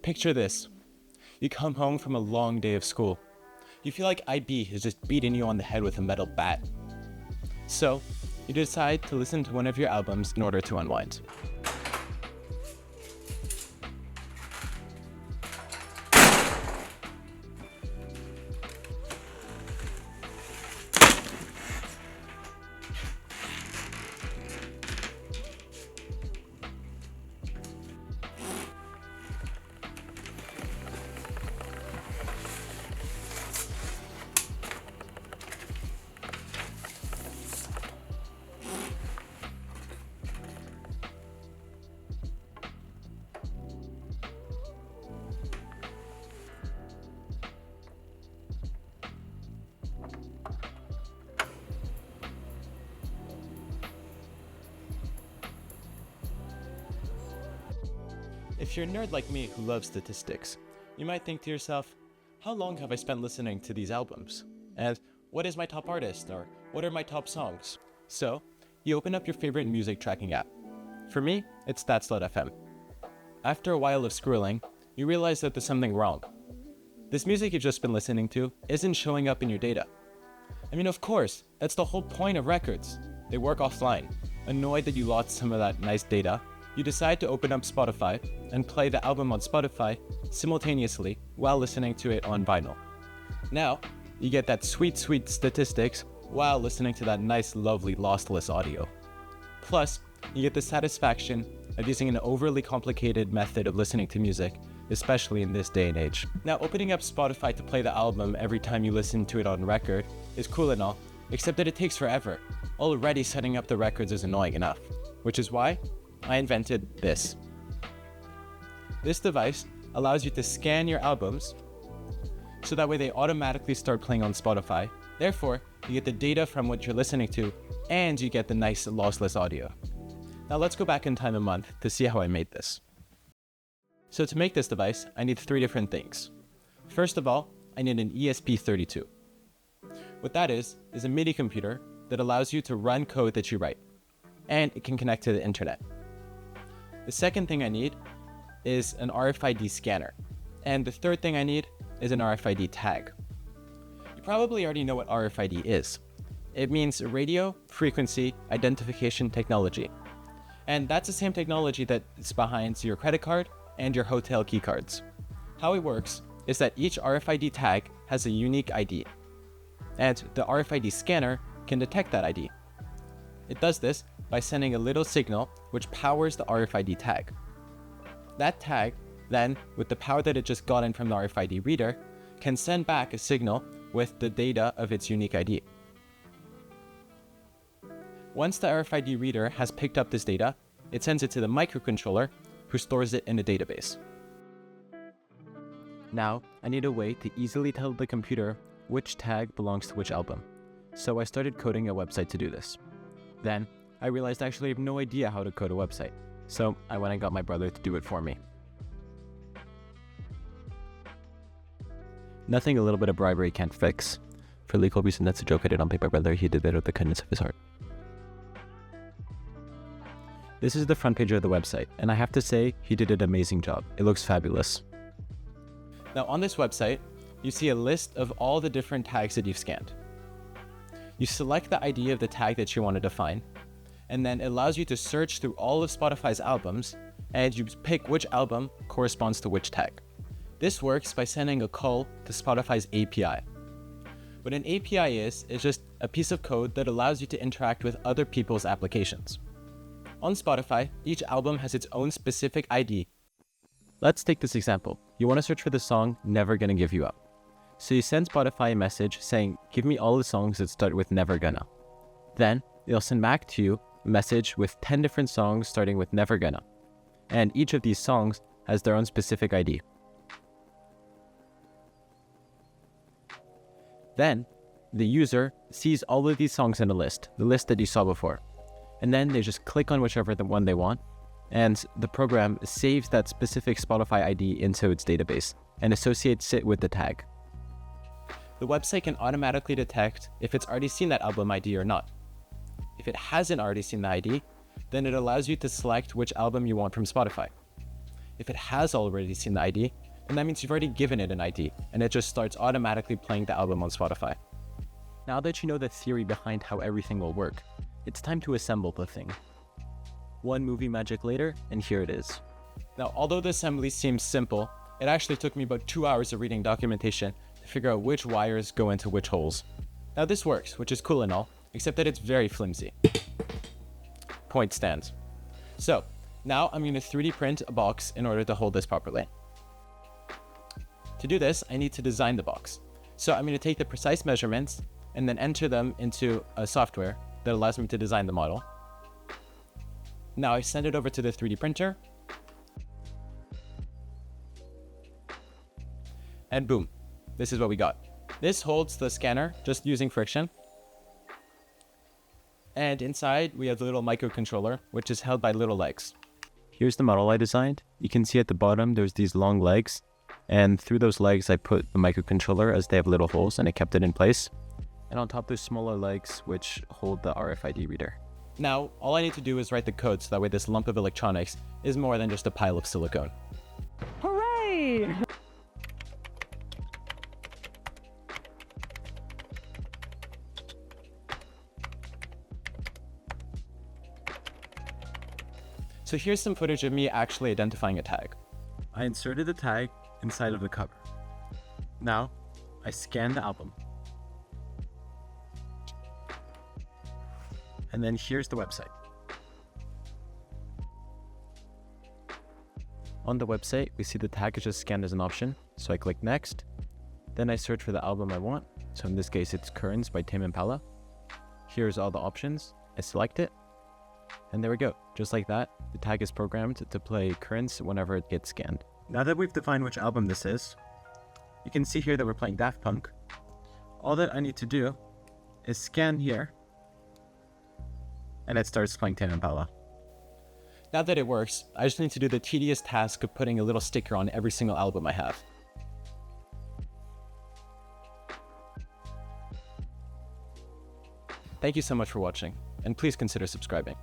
Picture this. You come home from a long day of school. You feel like IB has just beaten you on the head with a metal bat. So, you decide to listen to one of your albums in order to unwind. If you're a nerd like me who loves statistics, you might think to yourself, how long have I spent listening to these albums? And what is my top artist? Or what are my top songs? So, you open up your favorite music tracking app. For me, it's Stats.fm. After a while of scrolling, you realize that there's something wrong. This music you've just been listening to isn't showing up in your data. I mean, of course, that's the whole point of records. They work offline. Annoyed that you lost some of that nice data, you decide to open up Spotify and play the album on Spotify simultaneously while listening to it on vinyl. Now, you get that sweet statistics while listening to that nice, lovely lossless audio. Plus, you get the satisfaction of using an overly complicated method of listening to music, especially in this day and age. Now, opening up Spotify to play the album every time you listen to it on record is cool and all, except that it takes forever. Already setting up the records is annoying enough, which is why I invented this. This device allows you to scan your albums so that way they automatically start playing on Spotify. Therefore, you get the data from what you're listening to and you get the nice lossless audio. Now let's go back in time a month to see how I made this. So to make this device, I need 3 different things. First of all, I need an ESP32. What that is a MIDI computer that allows you to run code that you write, and it can connect to the internet. The second thing I need is an RFID scanner, and the third thing I need is an RFID tag. You probably already know what RFID is. It means Radio Frequency Identification Technology, and that's the same technology that's behind your credit card and your hotel key cards. How it works is that each RFID tag has a unique ID, and the RFID scanner can detect that ID. It does this by sending a little signal which powers the RFID tag. That tag, then, with the power that it just got in from the RFID reader, can send back a signal with the data of its unique ID. Once the RFID reader has picked up this data, it sends it to the microcontroller, who stores it in a database. Now, I need a way to easily tell the computer which tag belongs to which album, so I started coding a website to do this. Then, I realized I actually have no idea how to code a website, so I went and got my brother to do it for me. Nothing a little bit of bribery can't fix. For legal reason, that's a joke I did on paper, brother. He did that with the kindness of his heart. This is the front page of the website, and I have to say, he did an amazing job. It looks fabulous. Now on this website, you see a list of all the different tags that you've scanned. You select the ID of the tag that you want to define, and then it allows you to search through all of Spotify's albums, and you pick which album corresponds to which tag. This works by sending a call to Spotify's API. What an API is just a piece of code that allows you to interact with other people's applications. On Spotify, each album has its own specific ID. Let's take this example. You want to search for the song Never Gonna Give You Up. So you send Spotify a message saying, give me all the songs that start with Never Gonna. Then, they'll send back to you a message with 10 different songs starting with Never Gonna. And each of these songs has their own specific ID. Then, the user sees all of these songs in a list, the list that you saw before. And then they just click on whichever one they want, and the program saves that specific Spotify ID into its database and associates it with the tag. The website can automatically detect if it's already seen that album ID or not. If it hasn't already seen the ID, then it allows you to select which album you want from Spotify. if it has already seen the ID, then that means you've already given it an ID, and it just starts automatically playing the album on Spotify. Now that you know the theory behind how everything will work, it's time to assemble the thing. One movie magic later, and here it is. Now, although the assembly seems simple, it actually took me about 2 hours of reading documentation to figure out which wires go into which holes. Now this works, which is cool and all, except that it's very flimsy. Point stands. So, now I'm going to 3D print a box in order to hold this properly. To do this, I need to design the box. So I'm going to take the precise measurements and then enter them into a software that allows me to design the model. Now I send it over to the 3D printer. And boom, this is what we got. This holds the scanner just using friction. And inside we have the little microcontroller, which is held by little legs. Here's the model I designed. You can see at the bottom there's these long legs, and through those legs I put the microcontroller as they have little holes, and it kept it in place. And on top there's smaller legs which hold the RFID reader. Now all I need to do is write the code so that way this lump of electronics is more than just a pile of silicone. Hooray! So here's some footage of me actually identifying a tag. I inserted the tag inside of the cover. Now, I scan the album. And then here's the website. On the website, we see the tag is just scanned as an option, so I click next. Then I search for the album I want, so in this case it's Currents by Tame Impala. Here's all the options, I select it, and there we go. Just like that, the tag is programmed to play Currents whenever it gets scanned. Now that we've defined which album this is, you can see here that we're playing Daft Punk. All that I need to do is scan here, and it starts playing Tame Impala. Now that it works, I just need to do the tedious task of putting a little sticker on every single album I have. Thank you so much for watching, and please consider subscribing.